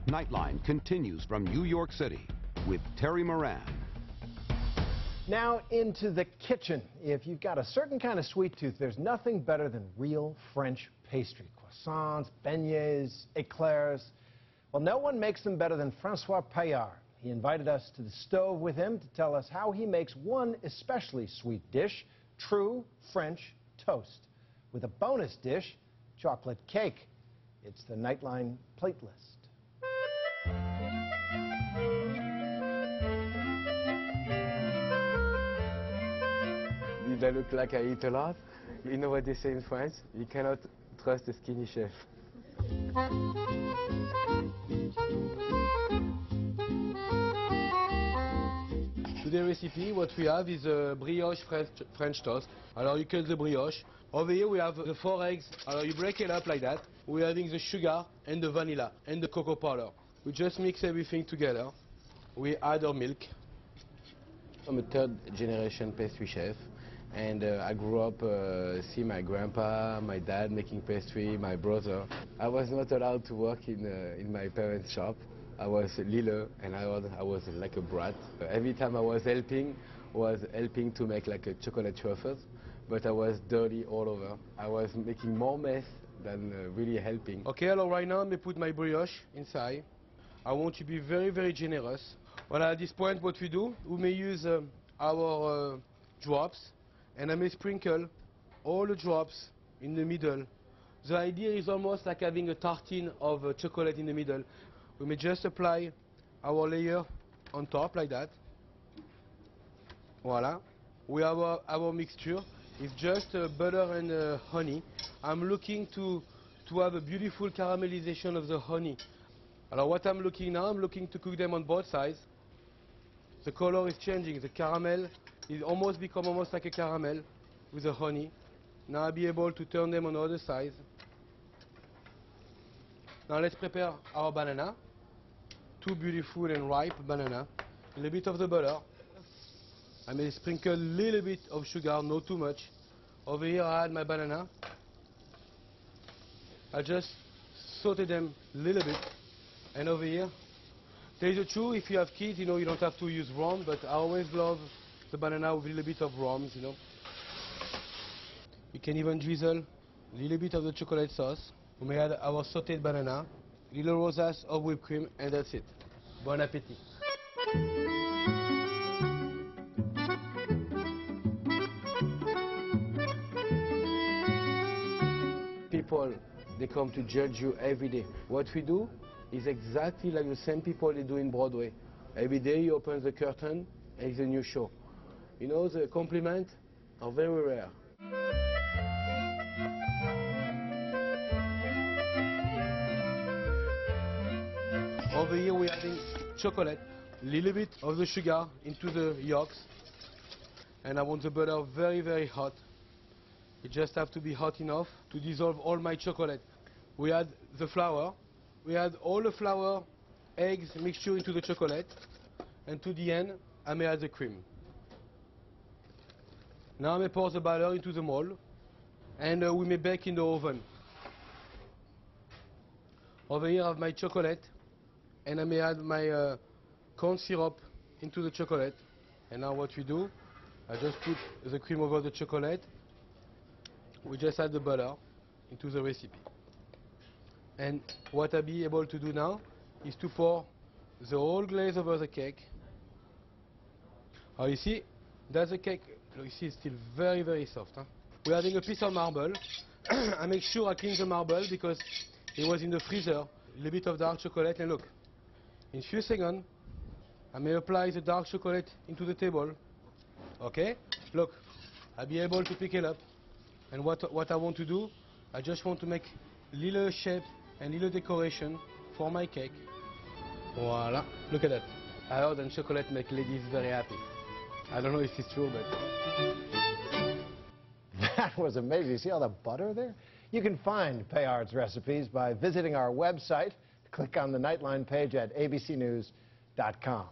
Nightline continues from New York City with Terry Moran. Now into the kitchen. If you've got a certain kind of sweet tooth, there's nothing better than real French pastry. Croissants, beignets, eclairs. Well, no one makes them better than Francois Payard. He invited us to the stove with him to tell us how he makes one especially sweet dish, true French toast, with a bonus dish, chocolate cake. It's the Nightline plate list. Did I look like I eat a lot? You know what they say in France? You cannot trust a skinny chef. Today's recipe, what we have is a brioche French toast. Alors you cut the brioche. Over here we have the 4 eggs. Alors you break it up like that. We're having the sugar and the vanilla and the cocoa powder. We just mix everything together. We add our milk. I'm a 3rd generation pastry chef. And I grew up see my grandpa, my dad making pastry, my brother. I was not allowed to work in my parents' shop. I was little and I was like a brat. Every time I was helping to make like a chocolate truffles, but I was dirty all over. I was making more mess than really helping. Okay, alors right now I may put my brioche inside. I want to be very, very generous. Well, at this point what we do, we may use our drops. And I may sprinkle all the drops in the middle. The idea is almost like having a tartine of chocolate in the middle. We may just apply our layer on top like that. Voila. We have our mixture. It's just butter and honey. I'm looking to have a beautiful caramelization of the honey. Alors what I'm looking now, I'm looking to cook them on both sides. The color is changing. The caramel it almost become almost like a caramel with the honey. Now I'll be able to turn them on the other side. Now let's prepare our banana. 2 beautiful and ripe banana. A little bit of the butter. I may sprinkle a little bit of sugar, not too much. Over here I add my banana. I just saute them a little bit. And over here, there is a truth, if you have kids, you know, you don't have to use rum, but I always love the banana with a little bit of rum, you know. You can even drizzle a little bit of the chocolate sauce. We may add our sauteed banana, little rosas of whipped cream, and that's it. Bon appétit. People, they come to judge you every day. What we do is exactly like the same people they do in Broadway. Every day you open the curtain and it's a new show. You know, the compliments are very rare. Over here we're adding chocolate, a little bit of the sugar into the yolks. And I want the butter very, very hot. It just have to be hot enough to dissolve all my chocolate. We add the flour. We add all the flour, eggs, mixture into the chocolate. And to the end, I may add the cream. Now I may pour the batter into the mold, and we may bake in the oven. Over here I have my chocolate, and I may add my corn syrup into the chocolate. And now what we do, I just put the cream over the chocolate. We just add the butter into the recipe. And what I'll be able to do now is to pour the whole glaze over the cake. Oh, you see, that's the cake. You see, it's still very, very soft. Huh? We're adding a piece of marble. I make sure I clean the marble because it was in the freezer. A little bit of dark chocolate, and look, in a few seconds, I may apply the dark chocolate into the table. Okay? Look, I'll be able to pick it up. And what I want to do, I just want to make little shape and little decoration for my cake. Voila. Look at that. I heard that chocolate make ladies very happy. I don't know if it's true, but... That was amazing. You see all the butter there? You can find Payard's recipes by visiting our website. Click on the Nightline page at abcnews.com.